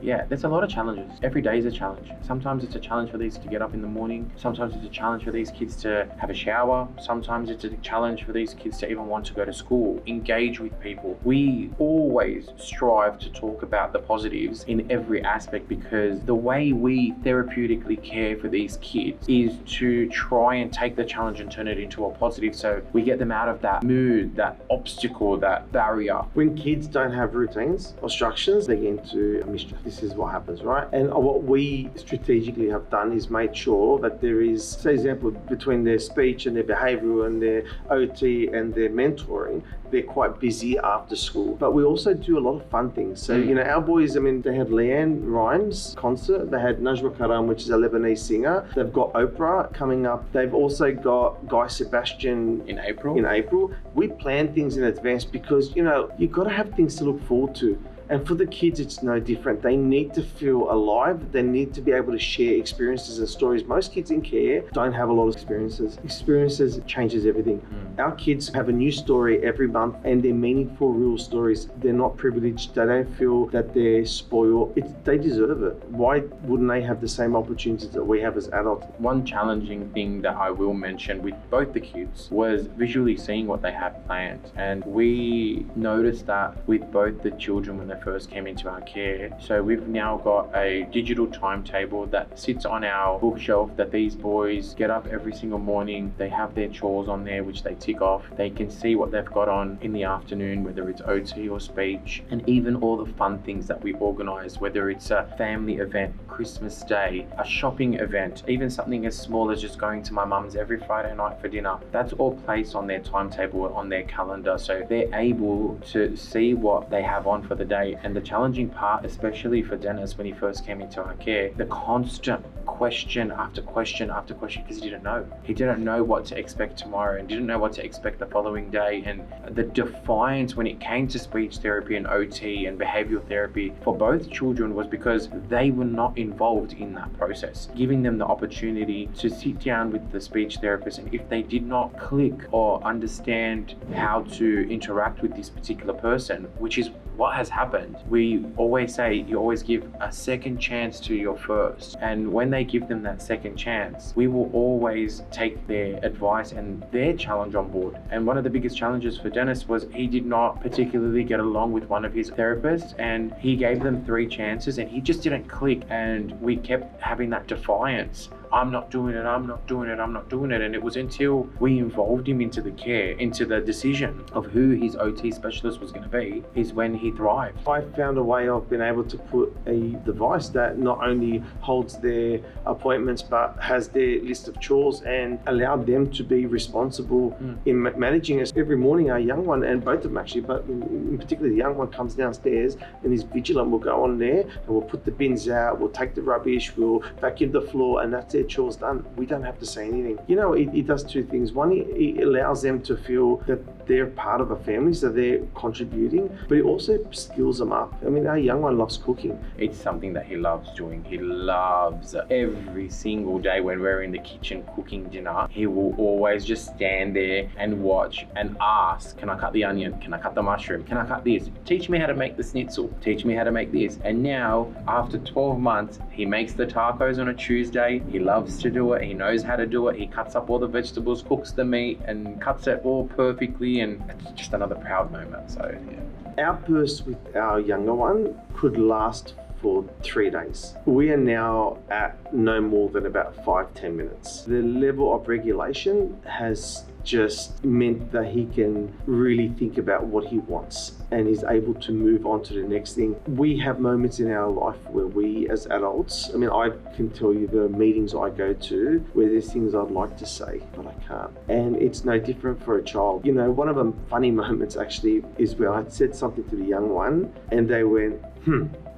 Yeah, there's a lot of challenges. Every day is a challenge. Sometimes it's a challenge for these to get up in the morning. Sometimes it's a challenge for these kids to have a shower. Sometimes it's a challenge for these kids to even want to go to school, engage with people. We always strive to talk about the positives in every aspect, because the way we therapeutically care for these kids is to try and take the challenge and turn it into a positive, so we get them out of that mood, that obstacle, that barrier. When kids don't have routines or structures, they get into mischief. This is what happens, right? And what we strategically have done is made sure that there is, say, example, between their speech and their behavioural and their OT and their mentoring, they're quite busy after school. But we also do a lot of fun things. So, you know, our boys, I mean, they had Leanne Rhymes concert. They had Najwa Karam, which is a Lebanese singer. They've got Oprah coming up. They've also got Guy Sebastian In April. We plan things in advance because, you know, you've got to have things to look forward to. And for the kids, it's no different. They need to feel alive. They need to be able to share experiences and stories. Most kids in care don't have a lot of experiences. Experiences changes everything. Our kids have a new story every month, and they're meaningful, real stories. They're not privileged. They don't feel that they're spoiled. They deserve it. Why wouldn't they have the same opportunities that we have as adults? One challenging thing that I will mention with both the kids was visually seeing what they had planned. And we noticed that with both the children when they first came into our care. So we've now got a digital timetable that sits on our bookshelf that these boys get up every single morning. They have their chores on there, which they tick off. They can see what they've got on in the afternoon, whether it's OT or speech, and even all the fun things that we organize, whether it's a family event, Christmas Day, a shopping event, even something as small as just going to my mum's every Friday night for dinner. That's all placed on their timetable, on their calendar, so they're able to see what they have on for the day. And the challenging part, especially for Dennis when he first came into our care, the constant question after question after question, because he didn't know. He didn't know what to expect tomorrow and didn't know what to expect the following day. And the defiance when it came to speech therapy and OT and behavioral therapy for both children was because they were not involved in that process. Giving them the opportunity to sit down with the speech therapist, and if they did not click or understand how to interact with this particular person, which is what has happened, we always say you always give a second chance to your first. And when they give them that second chance, we will always take their advice and their challenge on board. And one of the biggest challenges for Dennis was he did not particularly get along with one of his therapists, and he gave them 3 chances and he just didn't click. And we kept having that defiance. I'm not doing it, I'm not doing it, I'm not doing it. And it was until we involved him into the care, into the decision of who his OT specialist was going to be, is when he thrived. I found a way of being able to put a device that not only holds their appointments but has their list of chores and allowed them to be responsible in managing us. Every morning our young one, and both of them actually, but in particular the young one, comes downstairs and is vigilant. We'll go on there and we'll put the bins out, we'll take the rubbish, we'll vacuum the floor, and that's it. Chores done. We don't have to say anything. You know, it does 2 things. One, it allows them to feel that they're part of a family, so they're contributing, but it also skills them up. I mean, our young one loves cooking. It's something that he loves doing. He loves every single day when we're in the kitchen cooking dinner, he will always just stand there and watch and ask, can I cut the onion? Can I cut the mushroom? Can I cut this? Teach me how to make the schnitzel. Teach me how to make this. And now, after 12 months, he makes the tacos on a Tuesday. He loves to do it. He knows how to do it. He cuts up all the vegetables, cooks the meat, and cuts it all perfectly. And it's just another proud moment. So, yeah. Our burst with our younger one could last for 3 days. We are now at no more than about 5-10 minutes. The level of regulation has just meant that he can really think about what he wants and is able to move on to the next thing. We have moments in our life where we as adults, I mean, I can tell you the meetings I go to where there's things I'd like to say, but I can't. And it's no different for a child. You know, one of the funny moments actually is where I said something to the young one and they went,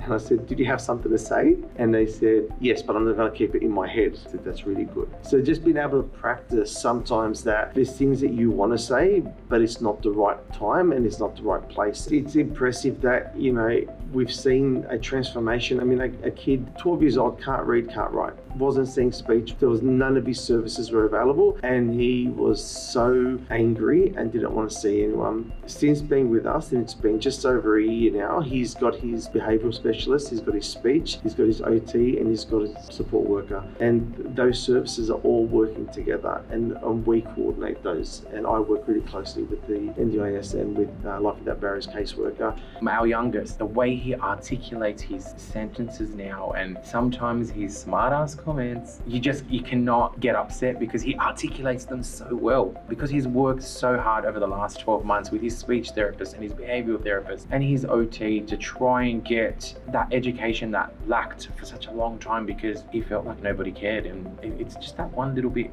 And I said, did you have something to say? And they said, yes, but I'm not going to keep it in my head. I said, that's really good. So just being able to practice sometimes that there's things that you want to say, but it's not the right time and it's not the right place. It's impressive that, you know, we've seen a transformation. I mean, a kid, 12 years old, can't read, can't write, wasn't seeing speech. There was none of his services were available. And he was so angry and didn't want to see anyone. Since being with us, and it's been just over a year now, he's got his behavioural specialist specialist, he's got his speech, he's got his OT, and he's got his support worker. And those services are all working together, and we coordinate those. And I work really closely with the NDIS and with Life Without Barriers caseworker. Our youngest, the way he articulates his sentences now, and sometimes his smart-ass comments, you cannot get upset because he articulates them so well. Because he's worked so hard over the last 12 months with his speech therapist and his behavioral therapist and his OT to try and get that education that lacked for such a long time because he felt like nobody cared, and it's just that one little bit.